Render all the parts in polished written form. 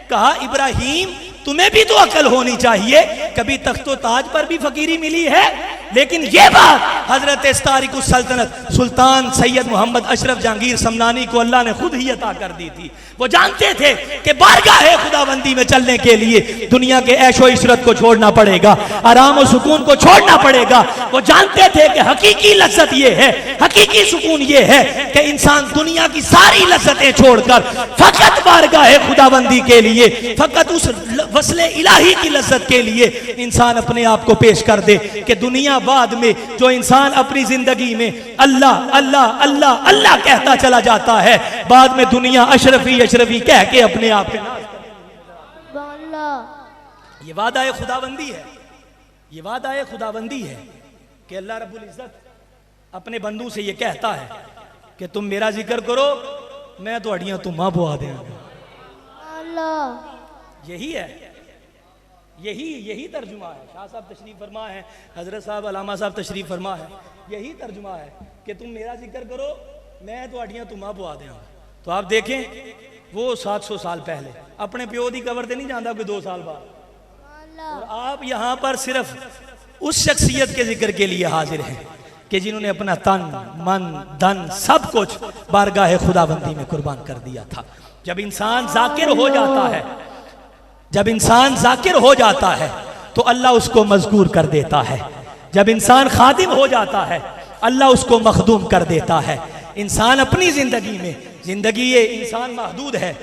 कहा इब्राहिम तुम्हें भी तो अकल होनी चाहिए, कभी तख्तो ताज पर भी फकीरी मिली है। लेकिन ये बात हजरत तारिकुस सल्तनत सुल्तान सैयद मोहम्मद अशरफ जहांगीर समनानी को अल्लाह ने खुद ही अता कर दी थी। वो जानते थे कि बारगाह खुदाबंदी में चलने के लिए दुनिया के ऐशो इशरत को छोड़ना पड़ेगा, आराम और सुकून को छोड़ना पड़ेगा। वो जानते थे कि हकीकी लज्जत ये है, हकीकी सुकून ये है कि इंसान दुनिया की सारी लज्जतें छोड़कर फकत बारगाह खुदाबंदी के लिए, फकत उस वस्ले इलाही की लज्जत के लिए इंसान अपने आप को पेश कर दे कि दुनिया बाद में जो इंसान अपनी जिंदगी में अल्लाह अल्लाह अल्लाह अल्लाह कहता चला जाता है, बाद में दुनिया अशरफी अशरफी कह के अपने आप पे ये वादा है खुदाबंदी है, ये वादा है खुदाबंदी है कि अल्लाह रब्बुल इज्जत अपने बंदू से ये कहता है कि तुम मेरा जिक्र करो, मैं तो अड़ियां तुम्हां बुआ देंगे। यही है, यही तर्जुमा है। शाह साहब तशरीफ फरमा है, हजरत साहब अलामा साहब तशरीफ फरमा है, यही तर्जुमा है कि तुम मेरा जिक्र करो, मैं तो अड़ियां तुम्हां बुआ देंगे। तो आप देखें वो 700 साल पहले अपने प्यो दी कबर से नहीं जानता कोई 2 साल बाद, और आप यहाँ पर सिर्फ उस शख्सियत के जिक्र के लिए हाजिर हैं कि जिन्होंने अपना तन मन धन सब कुछ बारगाह खुदाबंदी में कुर्बान कर दिया था। जब इंसान जाकिर हो जाता है, जब इंसान जाकिर हो जाता है तो अल्लाह उसको मजकूर कर देता है। जब इंसान खादिम हो जाता है अल्लाह उसको मखदूम कर देता है। इंसान अपनी जिंदगी में, जिंदगी ये इंसान महदूद है,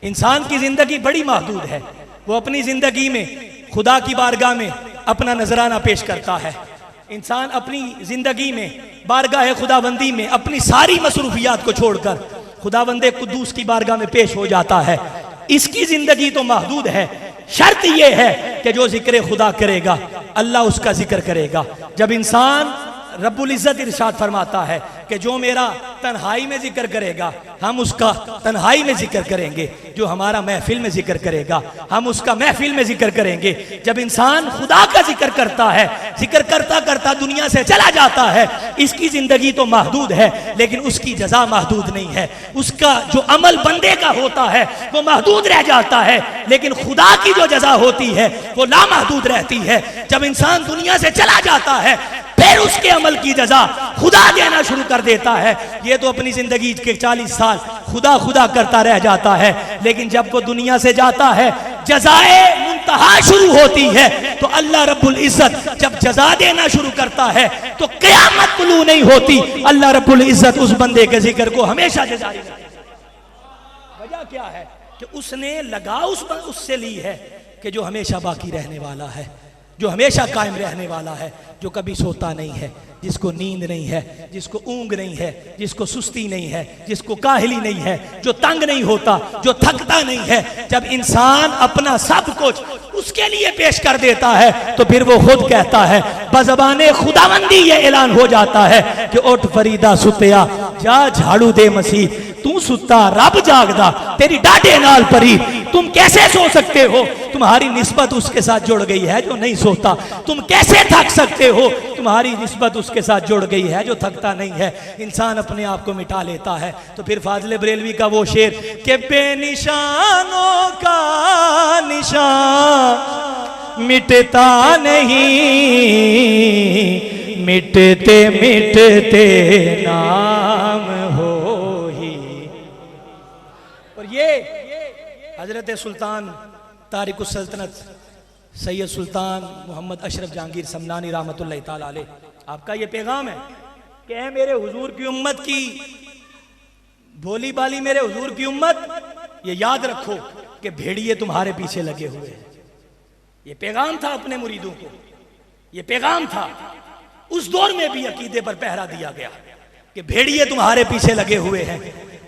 इंसान की जिंदगी बड़ी महदूद है। वो अपनी जिंदगी में खुदा की बारगाह में अपना नजराना पेश करता है। इंसान अपनी जिंदगी में बारगाह खुदाबंदी में अपनी सारी मसरूफियात को छोड़कर खुदाबंदे कुद्दूस की बारगाह में पेश हो जाता है। इसकी जिंदगी तो महदूद है, शर्त यह है कि जो जिक्र खुदा करेगा अल्लाह उसका जिक्र करेगा। जब इंसान रब्बुल इज्जत इरशाद फरमाता है कि जो मेरा तन्हाई में जिक्र करेगा हम उसका तन्हाई में जिक्र करेंगे, जो हमारा महफिल में जिक्र करेगा हम उसका महफिल में जिक्र करेंगे। जब इंसान खुदा का जिक्र करता है, जिक्र करता करता दुनिया से चला जाता है, इसकी जिंदगी तो महदूद है लेकिन उसकी जजा महदूद नहीं है। उसका जो अमल बंदे का होता है वो महदूद रह जाता है, लेकिन खुदा की जो जजा होती है वो लामहदूद रहती है। जब इंसान दुनिया से चला जाता है फिर उसके अमल की जजा खुदा देना शुरू कर देता है। ये तो अपनी जिंदगी के 40 साल खुदा खुदा करता रह जाता है, लेकिन जब वो दुनिया से जाता है जजाए मुंतहा शुरू होती है। तो अल्लाह रब्बुल इज्जत जब जजा देना शुरू करता है तो क़यामत तुलू नहीं होती, अल्लाह रब्बुल इज्जत उस बंदे के जिक्र को हमेशा जारी रखता। वजह क्या है कि उसने लगाव उससे ली है कि जो हमेशा बाकी रहने वाला है, जो हमेशा कायम रहने वाला है, जो कभी सोता नहीं है, जिसको नींद नहीं है, जिसको ऊंग नहीं है, जिसको सुस्ती नहीं है, जिसको काहली नहीं है, जो तंग नहीं होता, जो थकता नहीं है। जब इंसान अपना सब कुछ उसके लिए पेश कर देता है तो फिर वो खुद कहता है, बज़बाने खुदाबंदी ये ऐलान हो जाता है कि उठ फरीदा सुतिया जा झाड़ू दे मसीह, तू सुता रब जागदा तेरी डाटे नाल परी। तुम कैसे सो सकते हो, तुम्हारी निस्बत उसके साथ जुड़ गई है जो नहीं सोता। तुम कैसे थक सकते हो, तुम्हारी निस्बत उसके साथ जुड़ गई है जो थकता नहीं है। इंसान अपने आप को मिटा लेता है। तो फिर फाजिल बरेलवी का वो शेर कि बेनिशानों का निशान मिटता नहीं, मिटते मिटते नाम हो ही। और ये हजरत सुल्तान तारिकुस सल्तनत सैयद सुल्तान मोहम्मद अशरफ जहांगीर समनानी रहमतुल्लाह ताला अलैह आपका ये पैगाम है कि ऐ मेरे हुजूर की उम्मत की भोली बाली, मेरे हुजूर की उम्मत, ये याद रखो कि भेड़िए तुम्हारे पीछे लगे हुए हैं। ये पैगाम था अपने मुरीदों को, ये पैगाम था। उस दौर में भी अकीदे पर पहरा दिया गया कि भेड़िए तुम्हारे पीछे लगे हुए हैं।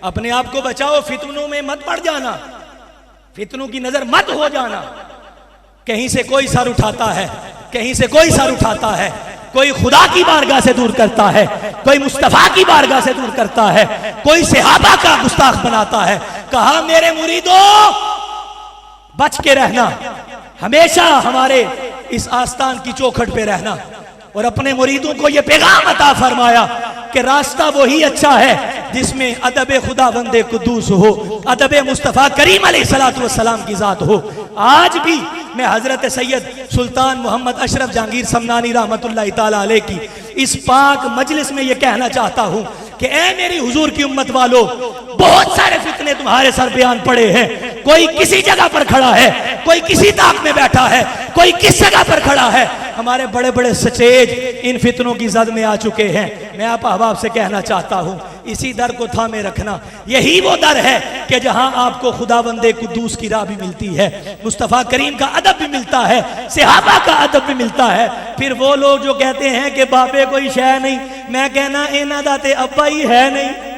अपने आप को बचाओ, फितनों में मत पड़ जाना, फितनों की नजर मत हो जाना। कहीं से कोई सर उठाता है, कहीं से कोई सर उठाता है, कोई खुदा की बारगाह से दूर करता है, कोई मुस्तफा की बारगाह से दूर करता है, कोई सहाबा का गुस्ताख बनाता है। कहा मेरे मुरीदों बच के रहना, हमेशा हमारे इस आस्तान की चौखट पे रहना। और अपने मुरीदों को यह पैगाम अता फरमाया कि रास्ता वही अच्छा है जिसमें अदब खुदा बंदे कुद्दूस हो, अदब मुस्तफ़ा करीम अलैहिस्सलातु वस्सलाम की ज़ात हो। आज भी मैं हज़रत सैयद सुल्तान मोहम्मद अशरफ जहांगीर समनानी रहमतुल्लाहि ताला अलैह की इस पाक मजलिस में यह कहना चाहता हूँ कि ऐ मेरी हुजूर की उम्मत वालों, बहुत सारे फितने तुम्हारे सर बयान पड़े हैं। कोई किसी जगह पर खड़ा है, कोई किसी ताक में बैठा है, कोई किस जगह पर खड़ा है। हमारे बड़े बड़े सचेज इन फितनों की जद में आ चुके हैं। मैं आप अहबाब से कहना चाहता हूँ, इसी दर को थामे रखना। यही वो दर है कि जहां आपको खुदा बंदे कुद्दूस की राह भी मिलती है, मुस्तफ़ा करीम का अदब भी मिलता है, सहाबा का अदब भी मिलता है। फिर वो लोग जो कहते हैं कि बाबे कोई शय नहीं, मैं कहना इन्हां दा ते अब्बा ही है नहीं।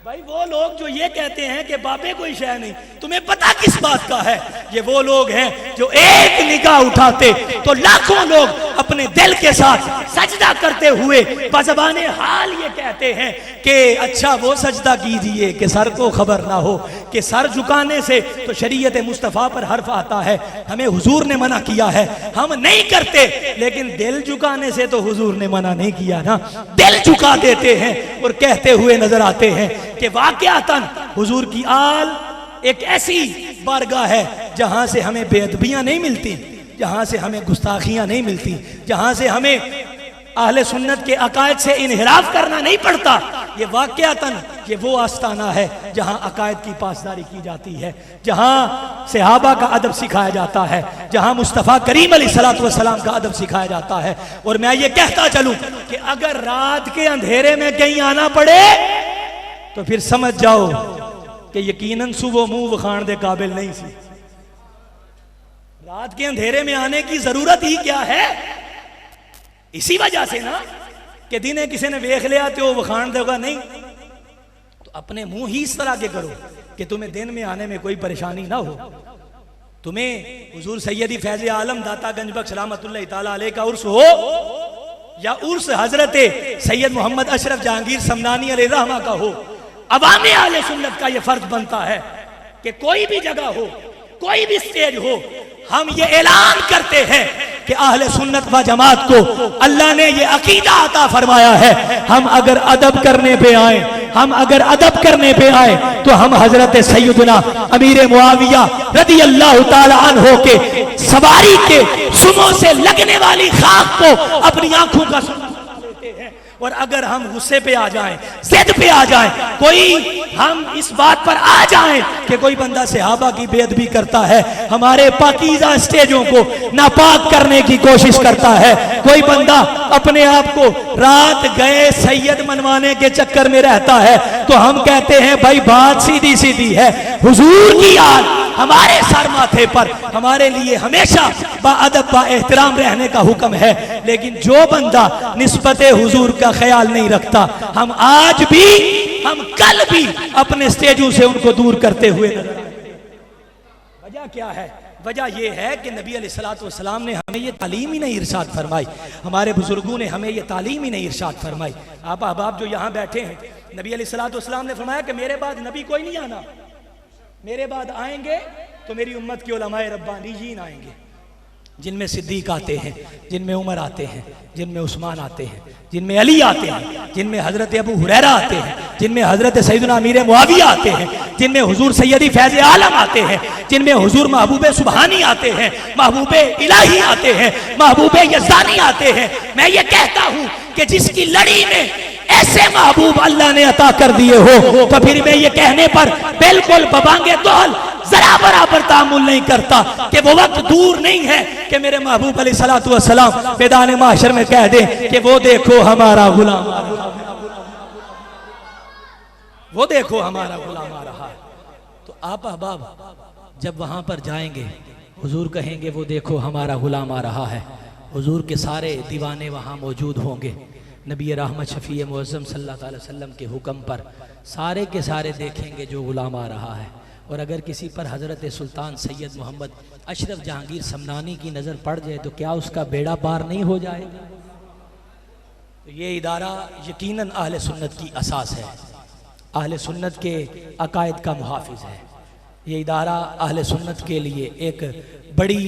भाई वो लोग जो ये कहते हैं कि बाबे कोई शय नहीं, तुम्हें पता किस बात का है? ये वो लोग हैं जो एक निगाह उठाते तो लाखों लोग अपने दिल के साथ सजदा करते हुए बज़बाने हाल ये कहते हैं कि अच्छा वो सजदा कीजिए कि सर को खबर ना हो, कि सर झुकाने से तो शरीयत मुस्तफ़ा पर हर्फ आता है, हमें हुजूर ने मना किया है, हम नहीं करते। लेकिन दिल झुकाने से तो हुजूर ने मना नहीं किया ना, दिल झुका देते हैं और कहते हुए नजर आते हैं कि वाक़यातन हुजूर की आल एक ऐसी बारगाह है जहां से हमें बेअदबियां नहीं मिलती, जहां से हमें गुस्ताखियां नहीं मिलती, जहां से हमें अहले सुन्नत के अकायद से इनहिराफ करना नहीं पड़ता। ये वाक़यातन ये वो आस्ताना है जहां अकायद की पासदारी की जाती है, जहां सहाबा का अदब सिखाया जाता है, जहां मुस्तफ़ा करीम अलैहिस्सलातु वस्सलाम का अदब सिखाया जाता है। और मैं ये कहता चलूं कि अगर रात के अंधेरे में कहीं आना पड़े तो फिर समझ जाओ कि यकीनन सुबह मुंह वखाण दे काबिल नहीं सी। रात के अंधेरे में आने की जरूरत ही क्या है? इसी वजह से ना कि दिने किसी ने वेख लिया तो वखाण देगा नहीं, तो अपने मुंह ही इस तरह के करो कि तुम्हें दिन में आने में कोई परेशानी ना हो। तुम्हें हुजूर सैयदी फैज़ आलम दाता गंजबख्श रहमतुल्लाहि ताला अलैह का उर्स हो या उर्स हजरत सैयद मोहम्मद अशरफ जहांगीर समनानी अलैह रहमा का हो, अवाम आले सुन्नत का यह फर्ज बनता है कि कोई भी जगह हो, कोई भी स्टेज हो, हम ये ऐलान करते हैं कि अहले सुन्नत व जमात को अल्लाह ने ये अकीदा अता फरमाया है, हम अगर अदब करने पे आए, हम अगर अदब करने पे आए तो हम हजरत सैयदना अमीर मुआविया रदी अल्लाह ताला अन्हो के सवारी के सुमों से लगने वाली खाक को अपनी आंखों का लेते हैं। और अगर हम गुस्से पे आ जाएं, जिद पे आ जाएं, कोई हम इस बात पर आ जाएं कि कोई बंदा सहाबा की बेअदबी करता है, हमारे पाकीज़ा स्टेजों को नापाक करने की कोशिश करता है, कोई बंदा अपने आप को रात गए सैयद मनवाने के चक्कर में रहता है, तो हम कहते हैं भाई बात सीधी सीधी है, हुजूर की आल हमारे सर माथे पर, हमारे लिए हमेशा बाअदब बा एहतराम रहने का हुक्म है। लेकिन जो बंदा निस्बत हुजूर का ख्याल नहीं रखता, हम आज भी, हम कल भी अपने स्टेजों से उनको दूर करते हुए नजर आए। वजह क्या है? वजह यह है कि नबी अलैहिस्सलातु वस्सलाम ने हमें ये तालीम ही नहीं इरशाद फरमाई, हमारे बुजुर्गों ने हमें ये तालीम ही नहीं इरशाद फरमाई। आप अहबाब जो यहाँ बैठे हैं, नबी अलैहिस्सलातु वस्सलाम ने फरमाया कि मेरे बाद नबी कोई नहीं आना, मेरे बाद आएंगे तो मेरी उम्मत के उलमाए रब्बानीजीन आएंगे, जिनमें सिद्दीक आते हैं, जिनमें उमर आते हैं, जिनमें उस्मान आते हैं, जिनमें अली आते हैं, जिनमें हजरत अबू हुरैरा आते हैं, जिनमें हजरत सैयदना अमीर मुआविया आते हैं, जिनमें हुजूर सैयदी फैज़ आलम आते हैं, जिनमें हुजूर महबूब सुबहानी आते हैं, महबूब इलाही आते हैं, महबूब यज़दानी आते हैं। मैं ये कहता हूँ कि जिसकी लड़ी में ऐसे महबूब अल्लाह ने अता कर दिए हो, तो फिर मैं ये कहने पर बिल्कुल बबांगे दोहल जरा बराबर तामुल नहीं करता कि वो वक्त दूर नहीं है कि मेरे महबूब अलैहिस्सलातु वस्सलाम मैदान माशर में कह दें कि वो देखो हमारा गुलाम, वो देखो हमारा गुलाम आ रहा है। तो आप अहबाब जब वहां पर जाएंगे, हुजूर कहेंगे वो देखो हमारा गुलाम आ रहा है, हुजूर के सारे दीवाने वहां मौजूद होंगे, नबी रहमत शफी मुअज़्ज़म सल्लल्लाहु अलैहि वसल्लम के हुक्म पर सारे के सारे देखेंगे जो गुलाम आ रहा है। और अगर किसी पर हज़रत सुल्तान सैयद मोहम्मद अशरफ जहांगीर समनानी की नज़र पड़ जाए तो क्या उसका बेड़ा पार नहीं हो जाएगा? तो ये इदारा यकीनन अहले सुन्नत की असास है, अहले सुन्नत के अकायद का मुहाफिज है। ये इदारा अहले सुन्नत के लिए एक बड़ी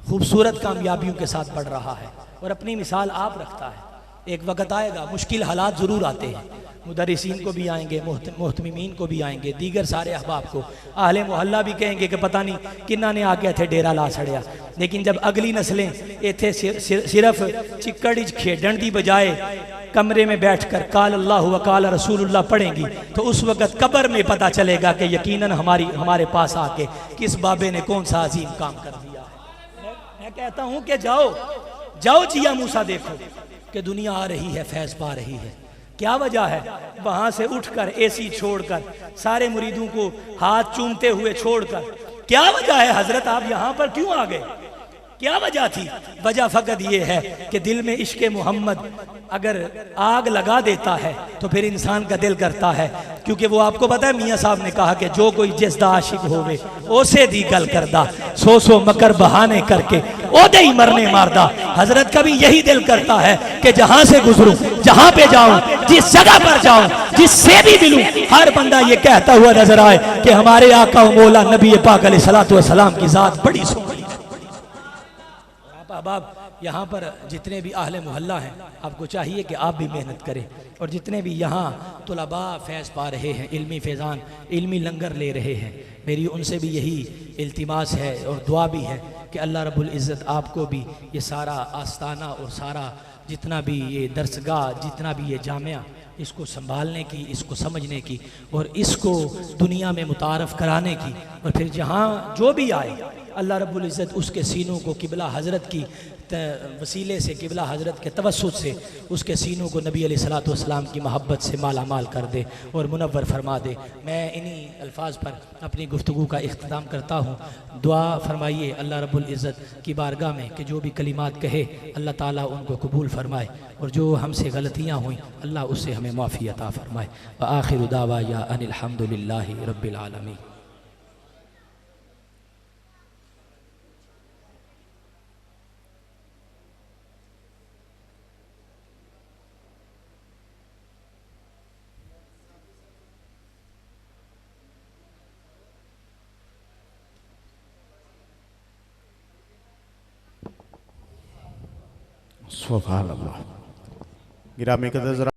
खूबसूरत कामयाबियों के साथ बढ़ रहा है और अपनी मिसाल आप रखता है। एक वक्त आएगा, मुश्किल हालात ज़रूर आते हैं, मुदर्रिसीन को भी आएंगे, मोहतमीमीन को भी आएंगे, दीगर सारे अहबाब को, आहले मोहल्ला भी कहेंगे कि पता नहीं किन्ना ने आके इत्थे डेरा ला छड़िया। लेकिन जब अगली नस्लें इत्थे सिर्फ चिक्कड़ खेडन की बजाय कमरे में बैठकर काल अल्लाह व काल रसूलुल्लाह पढ़ेंगी, तो उस वक़्त कब्र में पता चलेगा कि यकीनन हमारे पास आके किस बाबे ने कौन सा अजीम काम कर दिया है। मैं कहता हूँ कि जाओ जिया मूसा देखो कि दुनिया आ रही है, फैज़ पा रही है। क्या वजह है? वहां से उठकर एसी छोड़कर सारे मुरीदों को हाथ चूमते हुए छोड़कर, क्या वजह है हजरत आप यहाँ पर क्यों आ गए? क्या वजह थी? वजह फ़कत ये है कि दिल में इश्क मोहम्मद अगर आग लगा देता है तो फिर इंसान का दिल करता है, क्योंकि वो आपको पता है मियाँ साहब ने कहा कि जो कोई जिसदा आशिक होवे ओसे दी गल करदा, सो मकर बहाने करके ओदे ही मरने मारदा। हजरत का भी यही दिल करता है कि जहां से गुजरूं, जहां पे जाऊं, जिस जगह पर जाऊं, जिससे भी मिलूं, हर बंदा ये कहता हुआ नजर आए कि हमारे आका मौला नबी पाक अलैहिस्सलातु वस्सलाम की जात बड़ी सोहनी है। अब यहाँ पर जितने भी आहले मोहल्ला हैं, आपको चाहिए कि आप भी मेहनत करें, और जितने भी यहाँ तुलबा फैज़ पा रहे हैं, इल्मी फैज़ान, इल्मी लंगर ले रहे हैं, मेरी उनसे भी यही इल्तिमास है और दुआ भी है कि अल्लाह रब्बुल इज़्ज़त आपको भी ये सारा आस्ताना और सारा जितना भी ये दरसगाह, जितना भी ये जामिया, इसको संभालने की, इसको समझने की और इसको दुनिया में मुतारफ़ कराने की, और फिर जहाँ जो भी आए अल्लाह रब्बुल इज़्ज़त उसके सीनों को किबला हज़रत की वसीले से, किबला हज़रत के तवस्सुत से उसके सीनों को नबी अलैहिस्सलातु वस्सलाम की मोहब्बत से माला माल कर दे और मुनव्वर फरमा दे। मैं इन्हीं अल्फाज पर अपनी गुफ्तगू का इख्तिताम करता हूँ। दुआ फरमाइए अल्लाह रब्बुल इज़्ज़त की बारगाह में कि जो भी कलिमात कहे अल्लाह ताला उनको कबूल फरमाए, और जो हमसे गलतियाँ हुई अल्लाह उससे हमें माफ़ी अता फरमाए। व आखिरु दावाया अनिल हम्दुलिल्लाहि रब्बिल आलमीन। सुभान अल्लाह। गिरामी कदर